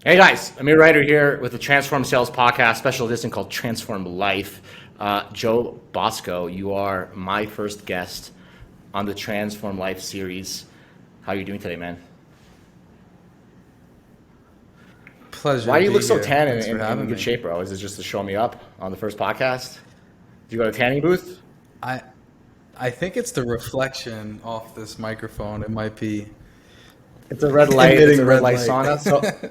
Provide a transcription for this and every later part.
Hey guys, Amir Reiter here with the Transform Sales Podcast, special edition called Transform Life. Joe Bosco, you are my first guest on the Transform Life series. How are you doing today, man? Pleasure Why to do you be look so here. tan Thanks for and in having good me. shape, bro? Is it just to show me up on the first podcast? Did you go to a tanning booth? I I think it's the reflection off this microphone. It might be It's a red light. It's a emitting red red light light. sauna. So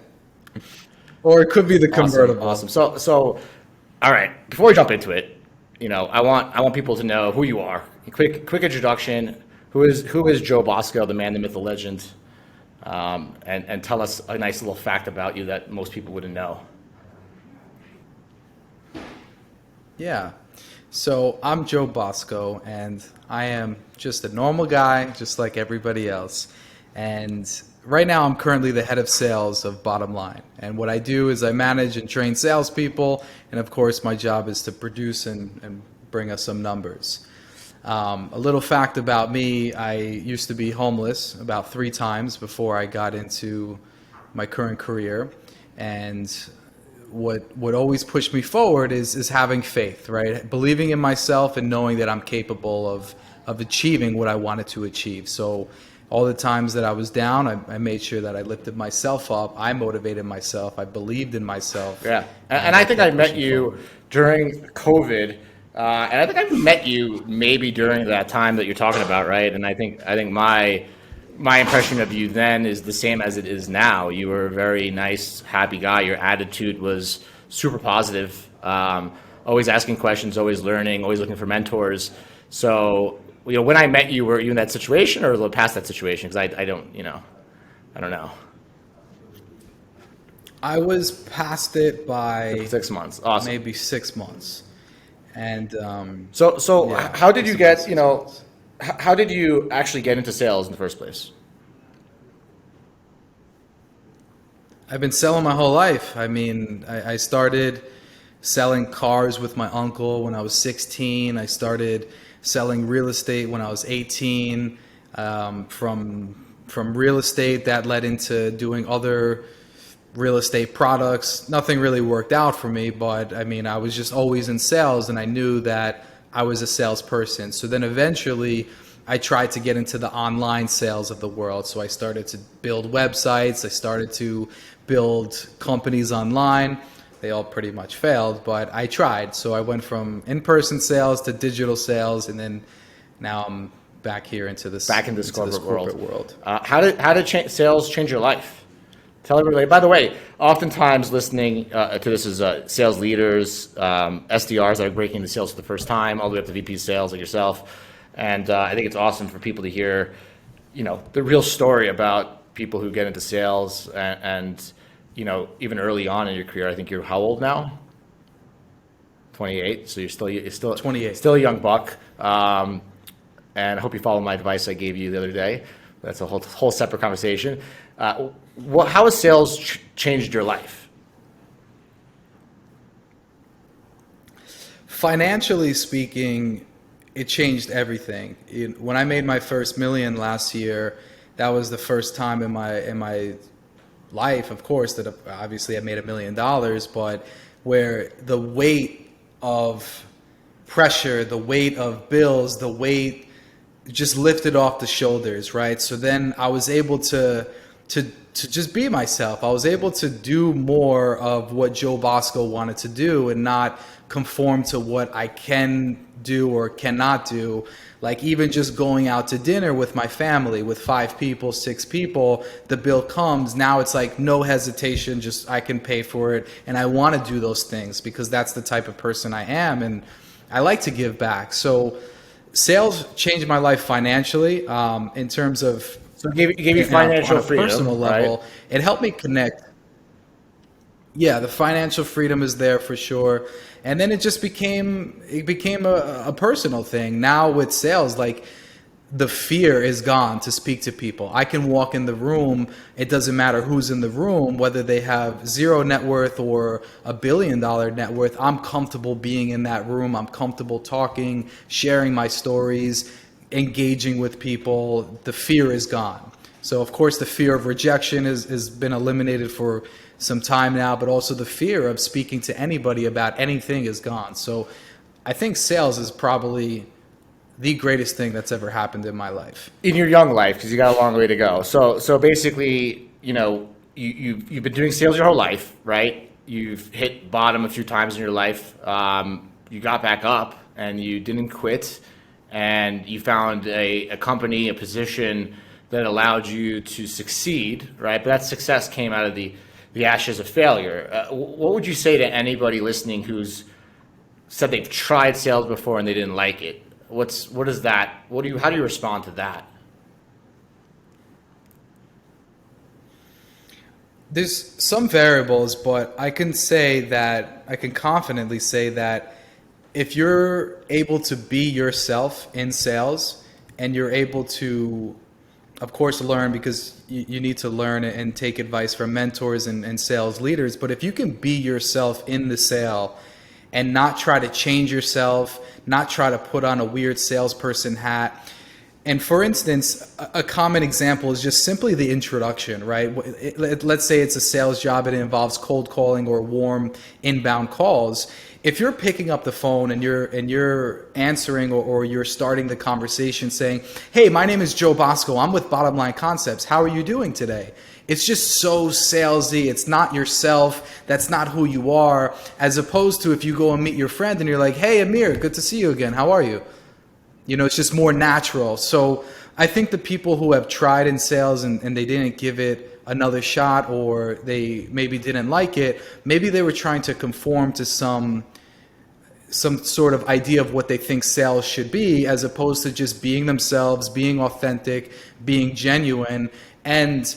Or it could be the awesome, convertible. awesome. So, all right. Before we jump into it, I want people to know who you are. A quick introduction. Who is Joe Bosco, the man, the myth, the legend? And tell us a nice little fact about you that most people wouldn't know. Yeah. So I'm Joe Bosco, and I am just a normal guy, just like everybody else. And right now, I'm currently the head of sales of Bottom Line. And what I do is I manage and train salespeople, and of course, my job is to produce and bring us some numbers. A little fact about me: I used to be homeless about 3 times before I got into my current career, and what always pushed me forward is having faith, right? Believing in myself and knowing that I'm capable of achieving what I wanted to achieve. So all the times that I was down, I made sure that I lifted myself up. I motivated myself. I believed in myself, Yeah, and and I I think I kept met pushing you forward. during COVID, and I think I met you maybe during that time that you're talking about, right? And I think my impression of you then is the same as it is now. You were a very nice, happy guy. Your attitude was super positive. Always asking questions, always learning, always looking for mentors. So, when I met you, were you in that situation or a little past that situation? Because I don't, I don't know. I was past it by 6 months, awesome. maybe 6 months, and So yeah, how did you just about get, 6 months. how did you actually get into sales in the first place? I've been selling my whole life. I mean, I started selling cars with my uncle when I was 16. I started selling real estate when I was 18. From real estate, that led into doing other real estate products. Nothing really worked out for me, but I mean, I was just always in sales, and I knew that I was a salesperson. So then eventually, I tried to get into the online sales of the world. So I started to build websites. I started to build companies online. They all pretty much failed, but I tried. So I went from in-person sales to digital sales, and then now I'm back here Back in this into this corporate world. corporate world. How did sales change your life? Tell everybody. By the way, oftentimes listening to this is sales leaders, SDRs that are breaking into sales for the first time, all the way up to VP sales like yourself. And I think it's awesome for people to hear, the real story about people who get into sales and even early on in your career. I think you're how old now? 28. So you're still 28. still a young buck. And I hope you follow my advice I gave you the other day. That's a whole separate conversation. How has sales changed your life? Financially speaking, it changed everything. When I made my first million last year, that was the first time in my life, of course, that obviously I made $1 million, but where the weight of pressure, the weight of bills, the weight just lifted off the shoulders, right? So then I was able to just be myself. I was able to do more of what Joe Bosco wanted to do and not conform to what I can do or cannot do. Like even just going out to dinner with my family, with 5 people, 6 people, the bill comes. Now it's like no hesitation, just I can pay for it. And I want to do those things because that's the type of person I am. And I like to give back. So sales changed my life financially in terms of So it gave you on financial a personal freedom, right? level. It helped me connect. Yeah, the financial freedom is there for sure. And then it became a personal thing. Now with sales, like the fear is gone to speak to people. I can walk in the room. It doesn't matter who's in the room, whether they have zero net worth or $1 billion net worth. I'm comfortable being in that room. I'm comfortable talking, sharing my stories, engaging with people. The fear is gone. So of course the fear of rejection has been eliminated for some time now, but also the fear of speaking to anybody about anything is gone. So I think sales is probably the greatest thing that's ever happened in my life. In your young life, because you got a long way to go. So basically, you've been doing sales your whole life, right? You've hit bottom a few times in your life. You got back up and you didn't quit, and you found a company, a position that allowed you to succeed, right? But that success came out of the ashes of failure. What would you say to anybody listening who's said they've tried sales before and they didn't like it? How do you respond to that? There's some variables, but I can confidently say that if you're able to be yourself in sales and you're able to, of course, learn, because you need to learn and take advice from mentors and sales leaders, but if you can be yourself in the sale and not try to change yourself, not try to put on a weird salesperson hat. And for instance, a common example is just simply the introduction, right? Let's say it's a sales job and it involves cold calling or warm inbound calls. If you're picking up the phone and you're answering or you're starting the conversation saying, "Hey, my name is Joe Bosco. I'm with Bottom Line Concepts. How are you doing today?" It's just so salesy. It's not yourself. That's not who you are. As opposed to if you go and meet your friend and you're like, "Hey, Amir, good to see you again. How are you?" It's just more natural. So I think the people who have tried in sales and they didn't give it another shot, or they maybe didn't like it, maybe they were trying to conform to some sort of idea of what they think sales should be, as opposed to just being themselves, being authentic, being genuine. And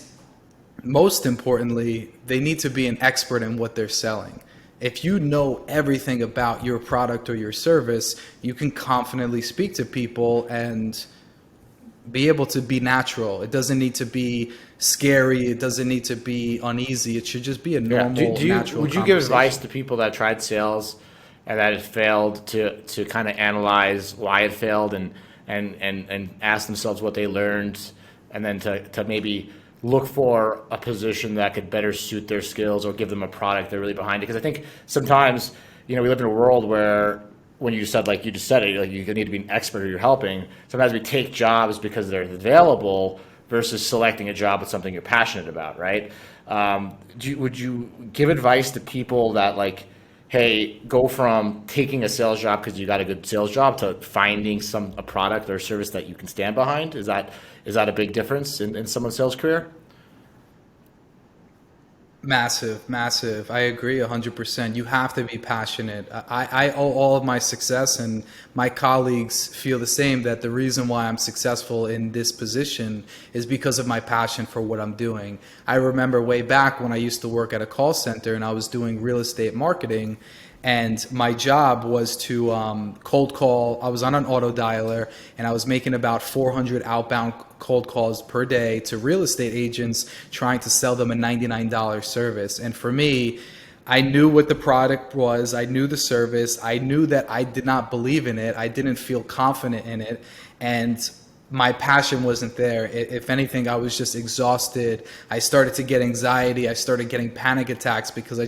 most importantly, they need to be an expert in what they're selling. If you know everything about your product or your service, you can confidently speak to people and be able to be natural. It doesn't need to be scary. It doesn't need to be uneasy. It should just be a normal, natural Would you give advice to people that tried sales and that it failed to kind of analyze why it failed and ask themselves what they learned, and then to maybe look for a position that could better suit their skills or give them a product they're really behind it? Because I think sometimes, we live in a world where, when you said, like you just said it, like you need to be an expert or you're helping. Sometimes we take jobs because they're available versus selecting a job with something you're passionate about, right? Would you give advice to people that, like, hey, go from taking a sales job because you got a good sales job to finding a product or service that you can stand behind? Is that a big difference in someone's sales career? Massive. I agree 100%. You have to be passionate. I owe all of my success, and my colleagues feel the same, that the reason why I'm successful in this position is because of my passion for what I'm doing. I remember way back when I used to work at a call center and I was doing real estate marketing, and my job was to cold call. I was on an auto dialer and I was making about 400 outbound cold calls per day to real estate agents, trying to sell them a $99 service. And for me, I knew what the product was. I knew the service. I knew that I did not believe in it. I didn't feel confident in it. And my passion wasn't there. If anything, I was just exhausted. I started to get anxiety. I started getting panic attacks because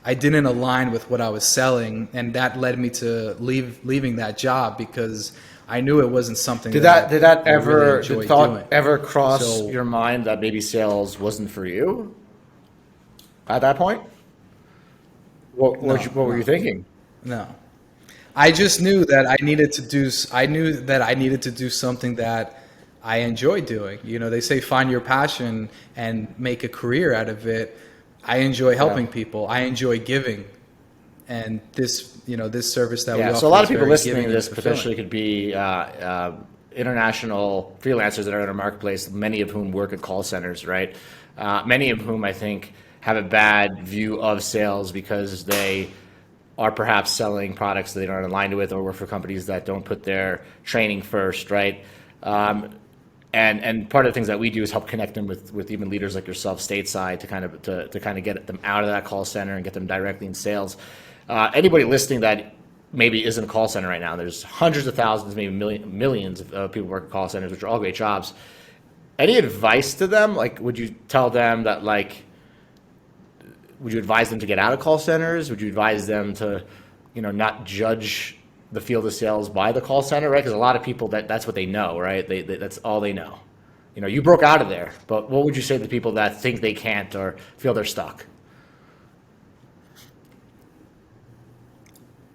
I didn't align with what I was selling, and that led me to leaving that job because I knew it wasn't something Did that that I ever really enjoyed doing. ever cross your mind that maybe sales wasn't for you at that point? What were you thinking? No. I just knew that I needed to do something that I enjoy doing. They say find your passion and make a career out of it. I enjoy helping people. I enjoy giving. And this service that we offer. So a lot of is people very listening giving to this and fulfilling. potentially could be international freelancers that are in our marketplace, many of whom work at call centers, right? Many of whom I think have a bad view of sales because they are perhaps selling products that they aren't aligned with, or work for companies that don't put their training first, right? And part of the things that we do is help connect them with even leaders like yourself stateside to kind of get them out of that call center and get them directly in sales. Anybody listening that maybe isn't a call center right now, there's hundreds of thousands, maybe millions of people work at call centers, which are all great jobs. Any advice to them? Like, would you tell them that, like, would you advise them to get out of call centers? Would you advise them to, not judge the field of sales by the call center, right? Because a lot of people, that's what they know, right? That's all they know. You broke out of there, but what would you say to the people that think they can't or feel they're stuck?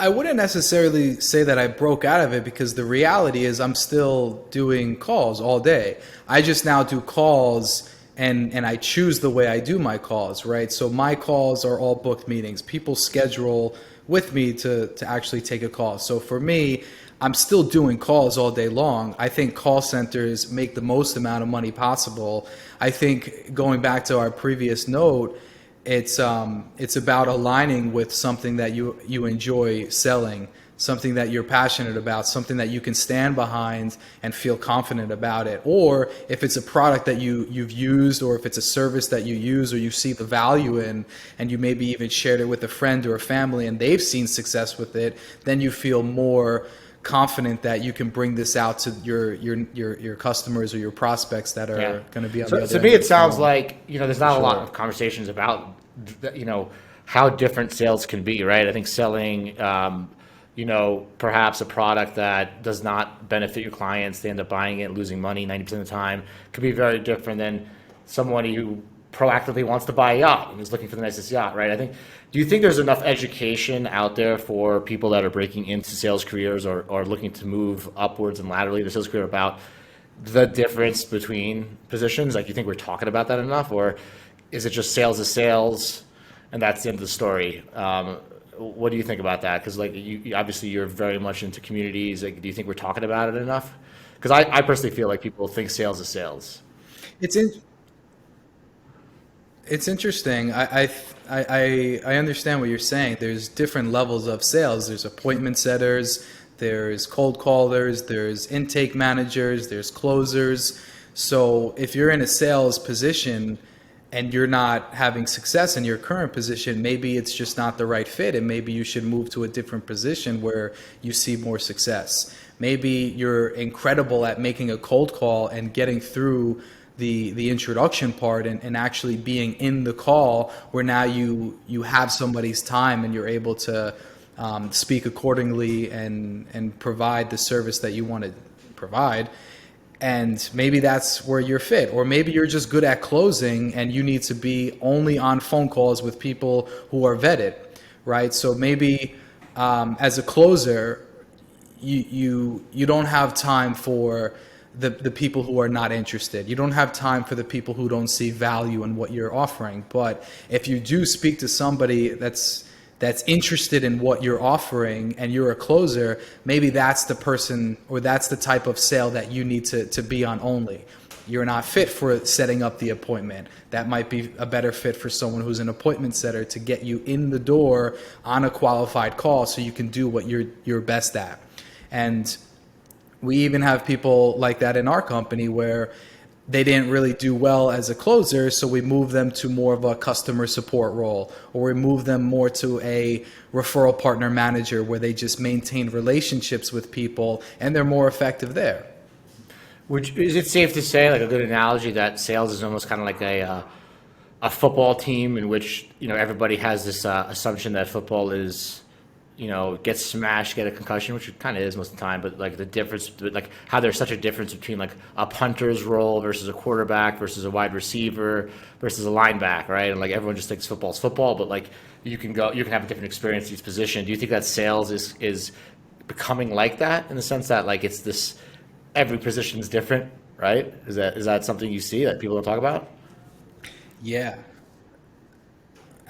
I wouldn't necessarily say that I broke out of it, because the reality is I'm still doing calls all day. I just now do calls, and I choose the way I do my calls, right? So my calls are all booked meetings. People schedule with me to actually take a call. So for me, I'm still doing calls all day long. I think call centers make the most amount of money possible. I think, going back to our previous note, it's about aligning with something that you enjoy selling, something that you're passionate about, something that you can stand behind and feel confident about it. Or if it's a product that you've used, or if it's a service that you use or you see the value in, and you maybe even shared it with a friend or a family and they've seen success with it, then you feel more confident that you can bring this out to your customers or your prospects that are going to be on the other end. To me, of it the sounds phone. like, there's not a lot Sure. of conversations about, how different sales can be, right? I think selling, perhaps a product that does not benefit your clients, they end up buying it and losing money 90% of the time, could be very different than someone who proactively wants to buy a yacht and is looking for the nicest yacht, right? Do you think there's enough education out there for people that are breaking into sales careers, or looking to move upwards and laterally in the sales career, about the difference between positions? Like, you think we're talking about that enough, or is it just sales is sales and that's the end of the story? What do you think about that? Because, like, obviously you're very much into communities. Like, do you think we're talking about it enough? Because I personally feel like people think sales is sales. It's in, it's interesting. I understand what you're saying. There's different levels of sales. There's appointment setters, there's cold callers, there's intake managers, there's closers. So if you're in a sales position and you're not having success in your current position, maybe it's just not the right fit, and maybe you should move to a different position where you see more success. Maybe you're incredible at making a cold call and getting through the introduction part, and actually being in the call, where now you have somebody's time and you're able to speak accordingly and provide the service that you want to provide. And maybe that's where you're fit. Or maybe you're just good at closing and you need to be only on phone calls with people who are vetted, right? So maybe as a closer, you don't have time for the people who are not interested. You don't have time for the people who don't see value in what you're offering. But if you do speak to somebody that's interested in what you're offering and you're a closer, maybe that's the person, or that's the type of sale that you need to be on only. You're not fit for setting up the appointment. That might be a better fit for someone who's an appointment setter, to get you in the door on a qualified call so you can do what you're best at. And we even have people like that in our company, where they didn't really do well as a closer, so we move them to more of a customer support role, or we move them more to a referral partner manager, where they just maintain relationships with people and they're more effective there. Is it safe to say, like, a good analogy, that sales is almost kind of like a football team, in which everybody has this assumption that football is, get smashed, get a concussion, which it kind of is most of the time, but, like, the difference, like, how there's such a difference between, like, a punter's role versus a quarterback versus a wide receiver versus a linebacker, right? And, like, everyone just thinks football's football, but, like, you can have a different experience in each position. Do you think that sales is becoming like that, in the sense that, like, it's this, every position is different, right? Is that something you see that people don't talk about? Yeah,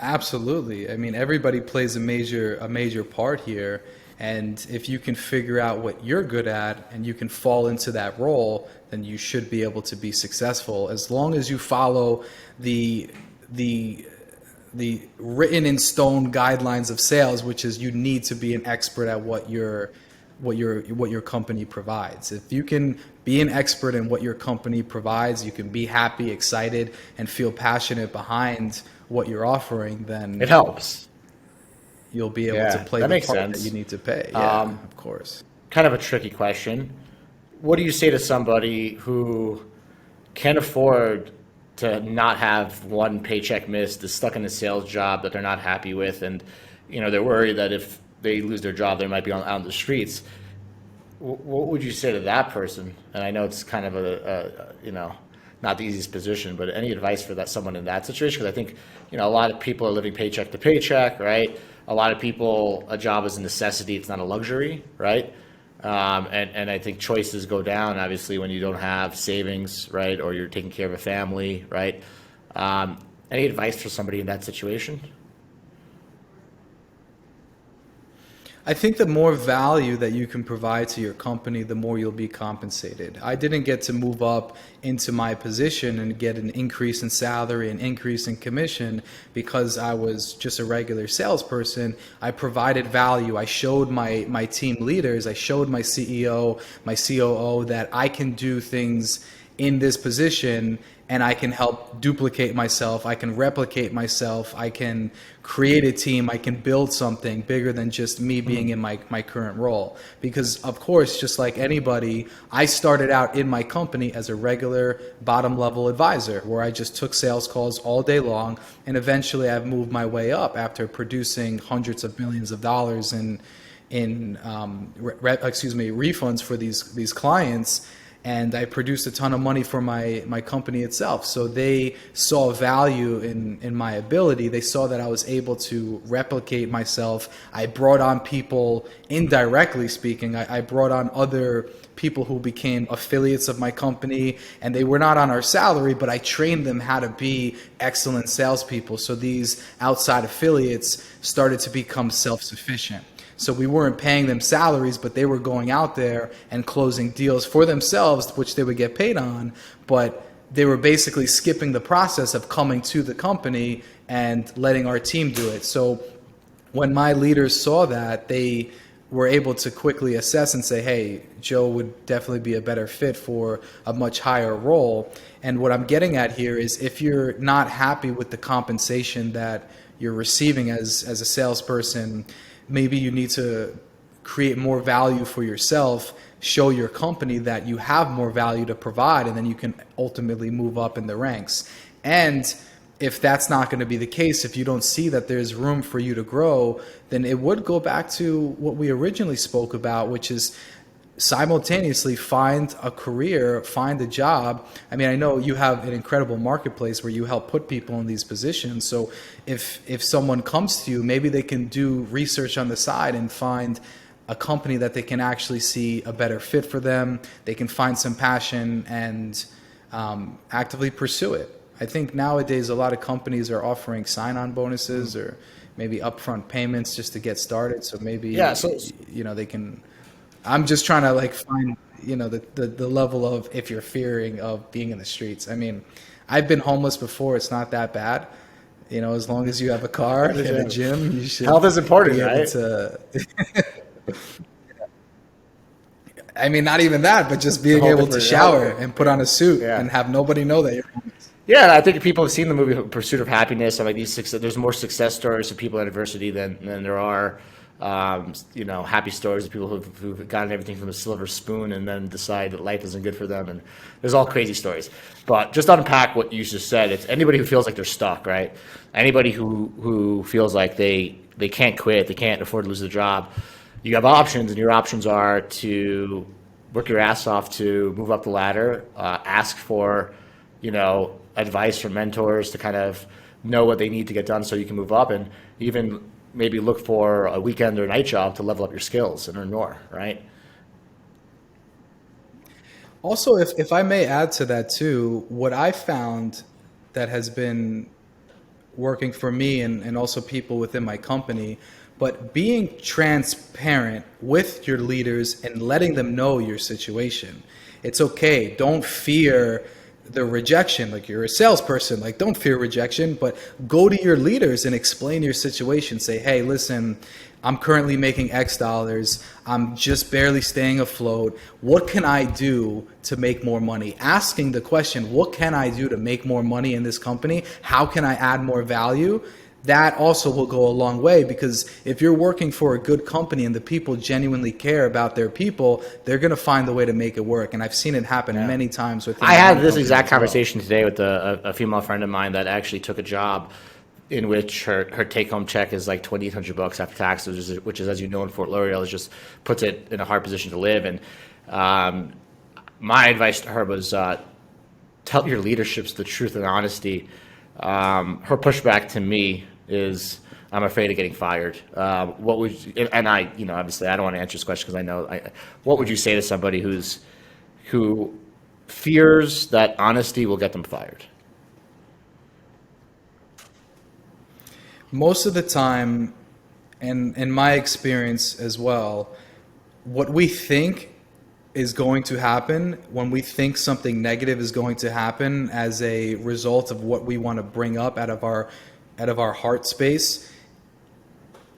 absolutely. I mean, everybody plays a major part here, and if you can figure out what you're good at and you can fall into that role, then you should be able to be successful, as long as you follow the the written in stone guidelines of sales, which is you need to be an expert at what your company provides. If you can be an expert in what your company provides, you can be happy, excited, and feel passionate behind what you're offering, then It helps. you'll be able to Yeah, play that the makes part that sense. you need to pay. Yeah, of course. Kind of a tricky question. What do you say to somebody who can't afford to not have one paycheck missed, is stuck in a sales job that they're not happy with, and they're worried that if they lose their job, they might be out on the streets. What would you say to that person? And I know it's kind of not the easiest position, but any advice for that someone in that situation? Because I think a lot of people are living paycheck to paycheck, right? A lot of people, a job is a necessity; it's not a luxury, right? And I think choices go down obviously when you don't have savings, right, or you're taking care of a family, right? Any advice for somebody in that situation? I think the more value that you can provide to your company, the more you'll be compensated. I didn't get to move up into my position and get an increase in salary, an increase in commission because I was just a regular salesperson. I provided value. I showed my team leaders, I showed my CEO, my COO that I can do things in this position and I can help duplicate myself, I can replicate myself, I can create a team, I can build something bigger than just me being in my current role. Because of course, just like anybody, I started out in my company as a regular bottom level advisor where I just took sales calls all day long, and eventually I've moved my way up after producing hundreds of millions of dollars in refunds for these clients. And I produced a ton of money for my company itself. So they saw value in my ability. They saw that I was able to replicate myself. I brought on people, indirectly speaking, I brought on other people who became affiliates of my company, and they were not on our salary, but I trained them how to be excellent salespeople. So these outside affiliates started to become self-sufficient. So we weren't paying them salaries, but they were going out there and closing deals for themselves, which they would get paid on, but they were basically skipping the process of coming to the company and letting our team do it. So when my leaders saw that, they were able to quickly assess and say, hey, Joe would definitely be a better fit for a much higher role. And what I'm getting at here is if you're not happy with the compensation that you're receiving as a salesperson, maybe you need to create more value for yourself, show your company that you have more value to provide, and then you can ultimately move up in the ranks. And if that's not going to be the case, if you don't see that there's room for you to grow, then it would go back to what we originally spoke about, which is simultaneously find a career, find a job. I mean, I know you have an incredible marketplace where you help put people in these positions. So if someone comes to you, maybe they can do research on the side and find a company that they can actually see a better fit for them. They can find some passion and actively pursue it. I think nowadays a lot of companies are offering sign-on bonuses or maybe upfront payments just to get started. So maybe they can. I'm just trying to find the level of if you're fearing of being in the streets. I mean, I've been homeless before. It's not that bad. As long as you have a car and a gym, you should. Health is important, right? I mean, not even that, but just being able to shower and put on a suit and have nobody know that you're homeless. Yeah, and I think people have seen the movie Pursuit of Happiness. And there's more success stories of people in adversity than there are, happy stories of people who've gotten everything from a silver spoon and then decide that life isn't good for them. And there's all crazy stories. But just unpack what you just said. It's anybody who feels like they're stuck, right? Anybody who feels like they can't quit, they can't afford to lose their job. You have options, and your options are to work your ass off to move up the ladder, ask for, advice from mentors to kind of know what they need to get done so you can move up, and even maybe look for a weekend or night job to level up your skills and earn more, right? Also, if I may add to that too, what I found that has been working for me and also people within my company, but being transparent with your leaders and letting them know your situation. It's okay. Don't fear the rejection. Like, you're a salesperson, don't fear rejection, but go to your leaders and explain your situation. Say, hey, listen, I'm currently making X dollars. I'm just barely staying afloat. What can I do to make more money? Asking the question, what can I do to make more money in this company? How can I add more value? that also will go a long way, because if you're working for a good company and the people genuinely care about their people, they're going to find a way to make it work. And I've seen it happen many times within I my had own this company exact as well. conversation today with a female friend of mine that actually took a job in which her take home check is like $2,800 after taxes, which is, as you know, in Fort Lauderdale, is just puts it in a hard position to live. And my advice to her was tell your leaderships the truth and honesty. Her pushback to me is, I'm afraid of getting fired. What would you, and I, obviously I don't want to answer this question because I know. What would you say to somebody who fears that honesty will get them fired? Most of the time, and in my experience as well, what we think is going to happen, when we think something negative is going to happen as a result of what we want to bring up out of our heart space,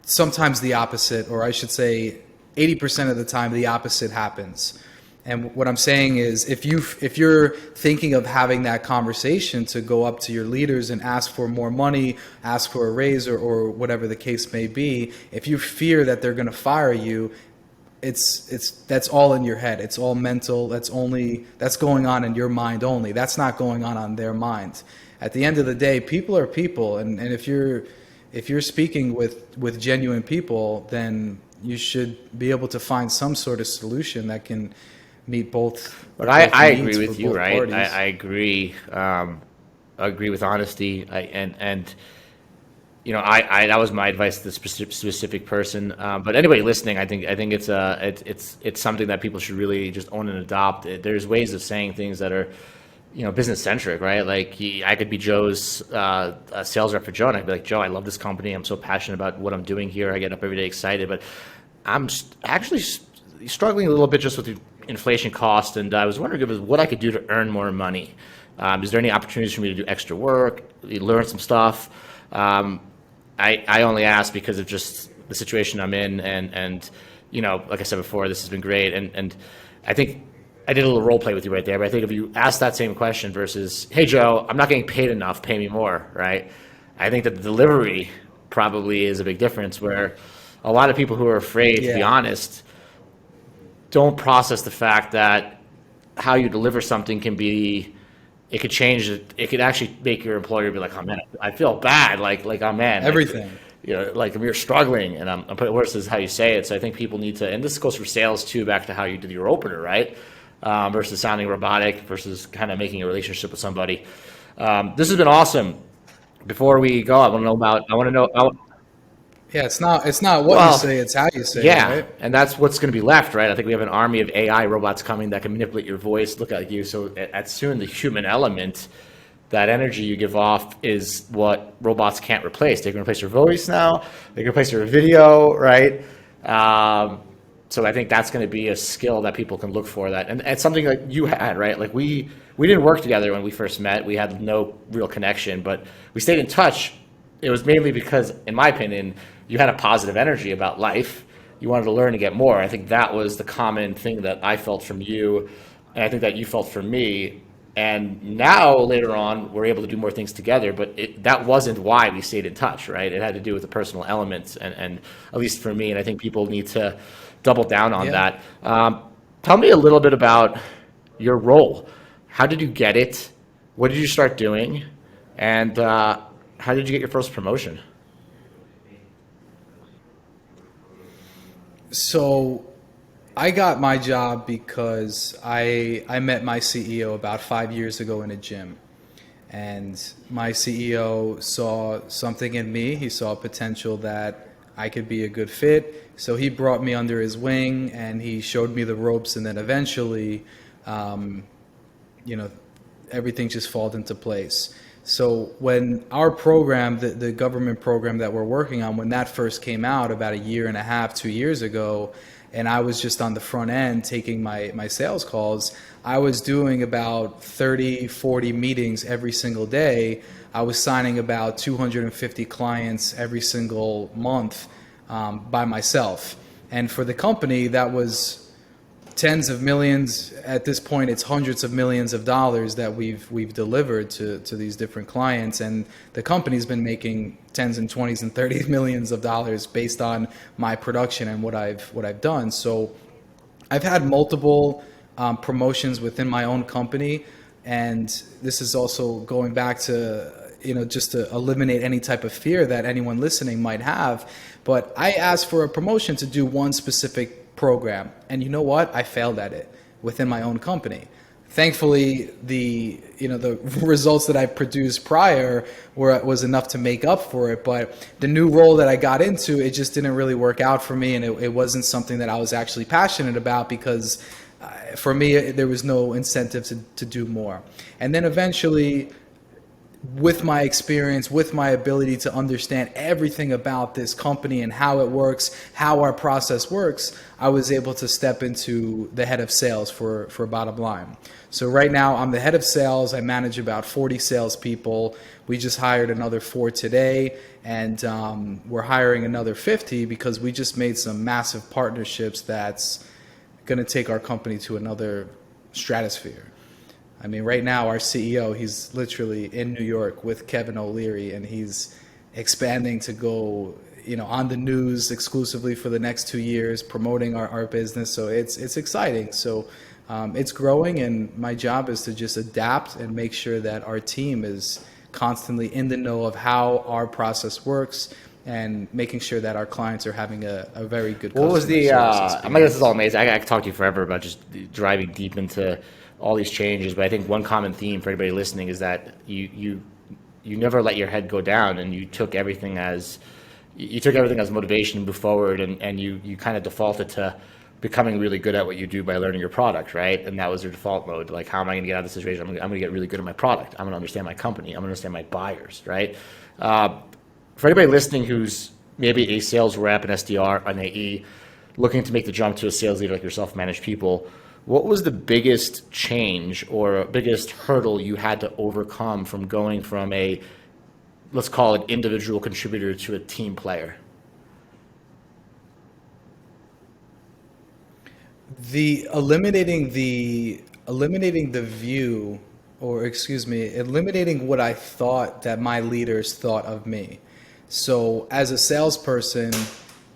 sometimes the opposite, or I should say 80% of the time the opposite happens. And what I'm saying is, if you're thinking of having that conversation to go up to your leaders and ask for more money, ask for a raise, or whatever the case may be, if you fear that they're going to fire you, that's all in your head. It's all mental. That's going on in your mind only. That's not going on their mind. At the end of the day, people are people, and if you're speaking with genuine people, then you should be able to find some sort of solution that can meet both. But I agree needs with for you, both right? parties. I agree. I agree with honesty. That was my advice to this specific person. But anybody listening, I think it's something that people should really just own and adopt. There's ways of saying things that are, business centric, right? Like I could be Joe's sales rep for Joe, and I'd be like, Joe, I love this company. I'm so passionate about what I'm doing here. I get up every day excited, but I'm actually struggling a little bit just with the inflation cost, and I was wondering what I could do to earn more money. Is there any opportunities for me to do extra work, learn some stuff? I only ask because of just the situation I'm in, and like I said before, this has been great, and I think I did a little role play with you right there, but I think if you ask that same question versus, hey Joe, I'm not getting paid enough, pay me more, right? I think that the delivery probably is a big difference, where a lot of people who are afraid to be honest don't process the fact that how you deliver something it could change it. It could actually make your employer be like, oh man, I feel bad. Like, oh man, Everything. like you're struggling, and I'm putting worse is how you say it. So I think people need to, and this goes for sales too, back to how you did your opener, right? Versus sounding robotic versus kind of making a relationship with somebody. This has been awesome. Before we go, I want to know. Yeah, it's not what Well, you say, it's how you say it, Yeah, right? and that's what's going to be left, right? I think we have an army of AI robots coming that can manipulate your voice, look like you. So at soon, the human element, that energy you give off, is what robots can't replace. They can replace your voice now. They can replace your video, right? So I think that's going to be a skill that people can look for. That, and it's something like you had, right? Like we didn't work together when we first met. We had no real connection, but we stayed in touch. It was mainly because, in my opinion, you had a positive energy about life. You wanted to learn to get more. I think that was the common thing that I felt from you, and I think that you felt from me. And now, later on, we're able to do more things together, but that wasn't why we stayed in touch, right? It had to do with the personal elements, and at least for me, and I think people need to double down on that. Tell me a little bit about your role. How did you get it? What did you start doing? And how did you get your first promotion? So I got my job because I met my CEO about 5 years ago in a gym. And my CEO saw something in me. He saw potential that I could be a good fit. So he brought me under his wing and he showed me the ropes. And then eventually, everything just fell into place. So when our program, the government program that we're working on, when that first came out about a year and a half, 2 years ago, and I was just on the front end taking my sales calls, I was doing about 30, 40 meetings every single day. I was signing about 250 clients every single month by myself. And for the company, that was tens of millions. At this point, it's hundreds of millions of dollars that we've delivered to these different clients, and the company's been making tens and twenties and 30 millions of dollars based on my production and what I've done. So I've had multiple promotions within my own company, and this is also going back to, just to eliminate any type of fear that anyone listening might have. But I asked for a promotion to do one specific program, and you know what? I failed at it within my own company. Thankfully, the results that I produced prior was enough to make up for it. But the new role that I got into, it just didn't really work out for me, and it wasn't something that I was actually passionate about, because for me, there was no incentive to do more. And then eventually, with my experience, with my ability to understand everything about this company and how it works, how our process works, I was able to step into the head of sales for Bottom Line. So right now, I'm the head of sales. I manage about 40 salespeople. We just hired another 4 today, and we're hiring another 50 because we just made some massive partnerships that's going to take our company to another stratosphere. I mean, right now, our CEO, he's literally in New York with Kevin O'Leary, and he's expanding to go, on the news exclusively for the next 2 years, promoting our business. So it's exciting. So it's growing, and my job is to just adapt and make sure that our team is constantly in the know of how our process works, and making sure that our clients are having a very good customer What was the? service I mean, this is all amazing. I could talk to you forever about just driving deep into all these changes, but I think one common theme for anybody listening is that you never let your head go down, and you took everything as motivation to move forward, and you kind of defaulted to becoming really good at what you do by learning your product, right? And that was your default mode. Like, how am I going to get out of this situation? I'm going to get really good at my product. I'm going to understand my company. I'm going to understand my buyers, right? For anybody listening who's maybe a sales rep, an SDR, an AE, looking to make the jump to a sales leader like yourself, manage people, what was the biggest change or biggest hurdle you had to overcome from going from a, let's call it, individual contributor to a team player? Eliminating the view, eliminating what I thought that my leaders thought of me. So as a salesperson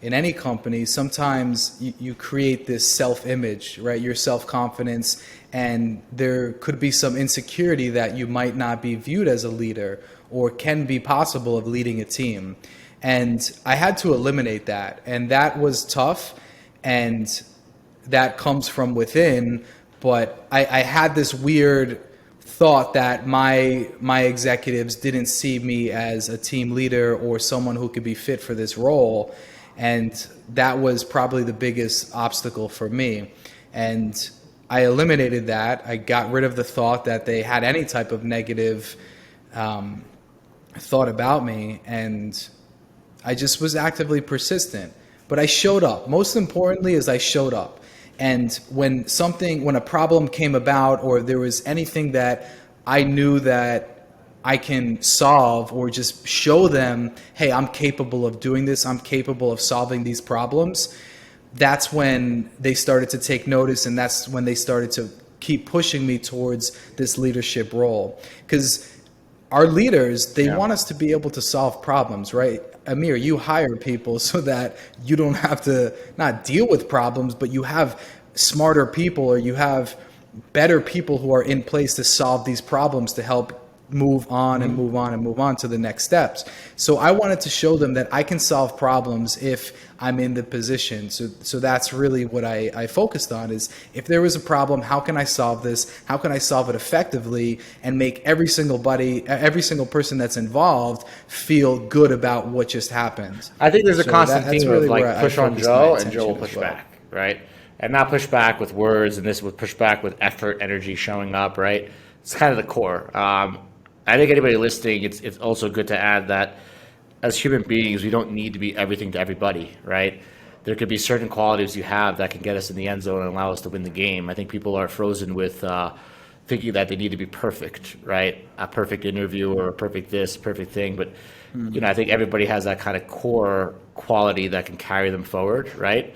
in any company, sometimes you create this self-image, right? Your self-confidence, and there could be some insecurity that you might not be viewed as a leader, or can be possible of leading a team. And I had to eliminate that, and that was tough, and that comes from within. But I had this weird thought that my executives didn't see me as a team leader or someone who could be fit for this role. And that was probably the biggest obstacle for me. And I eliminated that. I got rid of the thought that they had any type of negative thought about me. And I just was actively persistent. But I showed up. Most importantly is I showed up. And when a problem came about, or there was anything that I knew that I can solve, or just show them, hey, I'm capable of doing this, I'm capable of solving these problems, that's when they started to take notice, and that's when they started to keep pushing me towards this leadership role. Because our leaders, they want us to be able to solve problems, right? Amir, you hire people so that you don't have to not deal with problems, but you have smarter people, or you have better people who are in place to solve these problems, to help move on and move on and move on to the next steps. So I wanted to show them that I can solve problems if I'm in the position. So that's really what I focused on, is if there was a problem, how can I solve this? How can I solve it effectively and make every single person that's involved feel good about what just happened? I think there's a constant that's theme really of like push on Joe, and Joe will push well. back, right? And not push back with words, and this will push back with effort, energy, showing up, right? It's kind of the core. I think anybody listening, it's also good to add that as human beings, we don't need to be everything to everybody, right? There could be certain qualities you have that can get us in the end zone and allow us to win the game. I think people are frozen with thinking that they need to be perfect, right? A perfect interview, or a perfect this, perfect thing. But I think everybody has that kind of core quality that can carry them forward, right?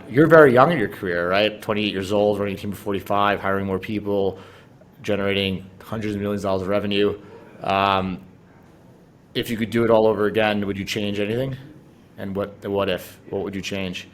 You're very young in your career, right? 28 years old, running a team of 45, hiring more people, generating hundreds of millions of dollars of revenue. If you could do it all over again, would you change anything? And what if? What would you change?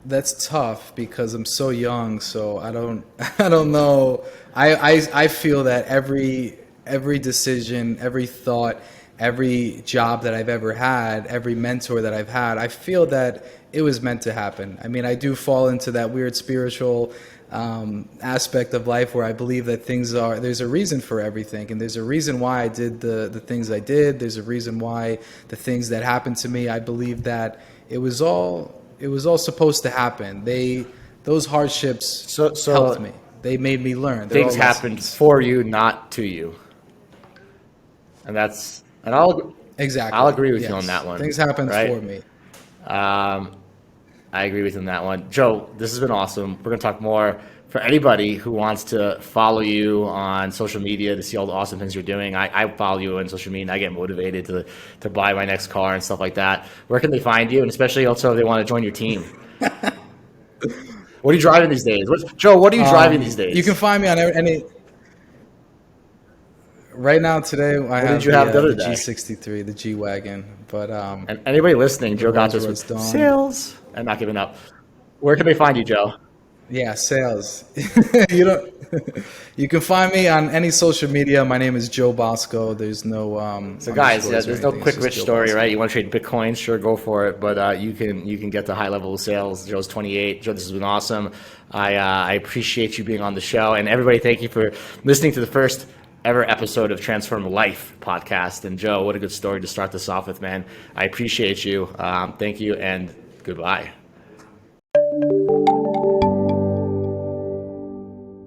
That's tough because I'm so young, so I don't I don't know. I feel that every decision, every thought, every job that I've ever had, every mentor that I've had, I feel that it was meant to happen. I mean, I do fall into that weird spiritual aspect of life where I believe that there's a reason for everything, and there's a reason why I did the things I did. There's a reason why the things that happened to me, I believe that it was all supposed to happen. Those hardships helped me. They made me learn. Things happened for you, not to you. And I'll agree with you on that one. Things happened right? for me. I agree with you on that one. Joe, this has been awesome. We're going to talk more. For anybody who wants to follow you on social media to see all the awesome things you're doing, I follow you on social media and I get motivated to buy my next car and stuff like that. Where can they find you? And especially also if they want to join your team. What are you driving these days? Joe, what are you driving these days? You can find me on any. Right now, today, I have did you have the other the day? G63, the G Wagon. But and anybody listening, Joe got this with sales and not giving up. Where can they find you, Joe? Yeah, sales. You can find me on any social media. My name is Joe Bosco. There's no So guys, underscores or there's no anything. quick It's just rich Joe story, Bosco. right? You want to trade Bitcoin, sure, go for it. But you can get to high level of sales. Joe's 28. Joe, this has been awesome. I appreciate you being on the show, and everybody, thank you for listening to the first ever episode of Transform Life podcast. And Joe, what a good story to start this off with, man. I appreciate you. Thank you, and goodbye.